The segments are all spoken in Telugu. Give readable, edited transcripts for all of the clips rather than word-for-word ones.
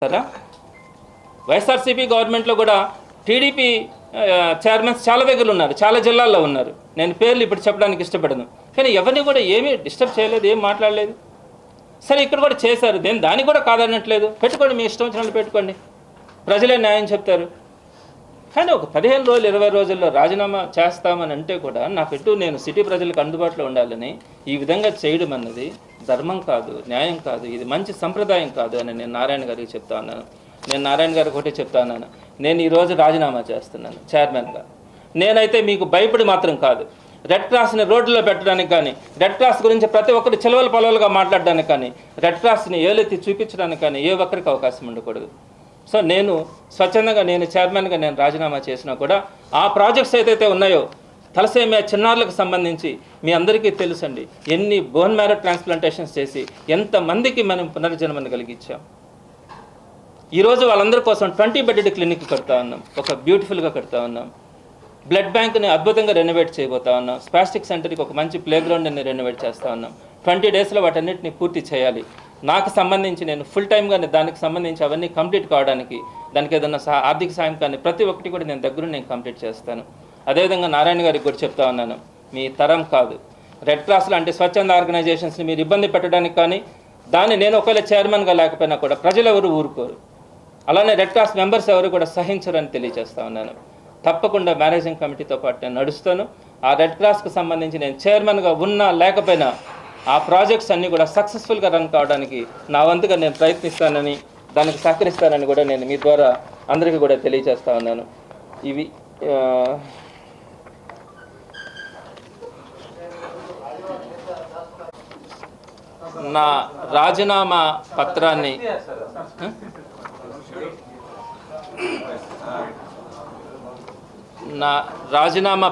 కదా. వైఎస్ఆర్సీపీ గవర్నమెంట్లో కూడా టీడీపీ చైర్మన్స్ చాలా దగ్గర ఉన్నారు, చాలా జిల్లాల్లో ఉన్నారు. నేను పేర్లు ఇప్పుడు చెప్పడానికి ఇష్టపడను, కానీ ఎవరిని కూడా ఏమీ డిస్టర్బ్ చేయలేదు, ఏం మాట్లాడలేదు. సరే ఇక్కడ కూడా చేశారు, దానికి కూడా కాదనట్లేదు, పెట్టుకోండి, మీ ఇష్టం వచ్చినట్లు పెట్టుకోండి, ప్రజలే న్యాయం చెప్తారు. కానీ ఒక 15 రోజులు 20 రోజుల్లో రాజీనామా చేస్తామని అంటే కూడా నేను సిటీ ప్రజలకు అందుబాటులో ఉండాలని ఈ విధంగా చేయడం అన్నది ధర్మం కాదు, న్యాయం కాదు, ఇది మంచి సంప్రదాయం కాదు అని నేను నారాయణ గారికి చెప్తా ఉన్నాను. నేను నారాయణ గారికి ఒకటే చెప్తా ఉన్నాను, నేను ఈరోజు రాజీనామా చేస్తున్నాను చైర్మన్గా. నేనైతే మీకు భయపడి మాత్రం కాదు, రెడ్ క్రాస్ని రోడ్లలో పెట్టడానికి కానీ, రెడ్ క్రాస్ గురించి ప్రతి ఒక్కరు చిలవల పొలవలుగా మాట్లాడడానికి కానీ, రెడ్ క్రాస్ని ఏలెత్తి చూపించడానికి కానీ ఏ ఒక్కరికి అవకాశం ఉండకూడదు. సో నేను స్వచ్ఛందంగా చైర్మన్గా రాజీనామా చేసినా కూడా ఆ ప్రాజెక్ట్స్ ఏదైతే ఉన్నాయో తలసేమియా చిన్నారులకు సంబంధించి మీ అందరికీ తెలుసండి, ఎన్ని బోన్ మ్యారో ట్రాన్స్ప్లాంటేషన్స్ చేసి ఎంతమందికి మనం పునర్జన్మను కలిగించాం. ఈరోజు వాళ్ళందరి కోసం 20 బెడెడ్ క్లినిక్ కడతా ఉన్నాం, ఒక బ్యూటిఫుల్గా కడతా ఉన్నాం. బ్లడ్ బ్యాంక్ని అద్భుతంగా రెనోవేట్ చేయబోతా ఉన్నాం. స్పాస్టిక్ సెంటర్కి ఒక మంచి ప్లే గ్రౌండ్ని రెనోవేట్ చేస్తూ ఉన్నాం. 20 డేస్లో వాటన్నిటిని పూర్తి చేయాలి. నాకు సంబంధించి నేను ఫుల్ టైమ్గా దానికి సంబంధించి అవన్నీ కంప్లీట్ కావడానికి, దానికి ఏదైనా ఆర్థిక సాయం కానీ ప్రతి ఒక్కటి కూడా నేను కంప్లీట్ చేస్తాను. అదేవిధంగా నారాయణ గారికి కూడా చెప్తా ఉన్నాను, మీ తరం కాదు, రెడ్ క్రాస్ లాంటి స్వచ్ఛంద ఆర్గనైజేషన్స్ని మీరు ఇబ్బంది పెట్టడానికి కానీ, దాన్ని నేను ఒకవేళ చైర్మన్గా లేకపోయినా కూడా ప్రజలు ఎవరు ఊరుకోరు, అలానే రెడ్ క్రాస్ మెంబర్స్ ఎవరు కూడా సహించరని తెలియజేస్తా ఉన్నాను. తప్పకుండా మేనేజింగ్ కమిటీతో పాటు నేను నడుస్తాను. ఆ రెడ్ క్రాస్కి సంబంధించి నేను చైర్మన్గా ఉన్నా లేకపోయినా ఆ ప్రాజెక్ట్స్ అన్నీ కూడా సక్సెస్ఫుల్గా రన్ కావడానికి నా వంతుగా నేను ప్రయత్నిస్తానని, దానికి సహకరిస్తానని కూడా నేను మీ ద్వారా అందరికీ కూడా తెలియజేస్తా ఉన్నాను. ఇవి నా రాజీనామా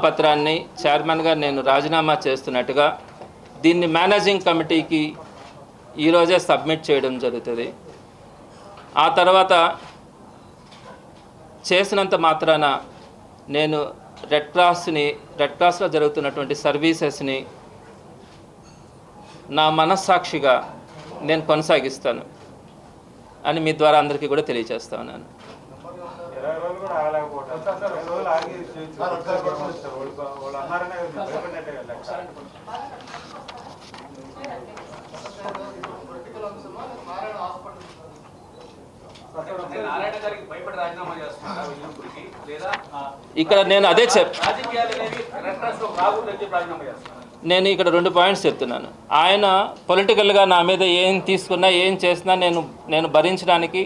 పత్రాన్ని చైర్మన్గా నేను రాజీనామా చేస్తున్నట్టుగా దీన్ని మేనేజింగ్ కమిటీకి ఈరోజే సబ్మిట్ చేయడం జరుగుతుంది. ఆ తర్వాత చేసినంత మాత్రాన నేను రెడ్ క్రాస్లో జరుగుతున్నటువంటి సర్వీసెస్ని నా మనస్సాక్షిగా నేను కొనసాగిస్తాను అని మీ ద్వారా అందరికీ కూడా తెలియజేస్తా ఉన్నాను. ఇక్కడ నేను అదే నేను ఇక్కడ 2 పాయింట్స్ చెప్తున్నాను. ఆయన పొలిటికల్గా నా మీద ఏం తీసుకున్నా ఏం చేసినా నేను భరించడానికి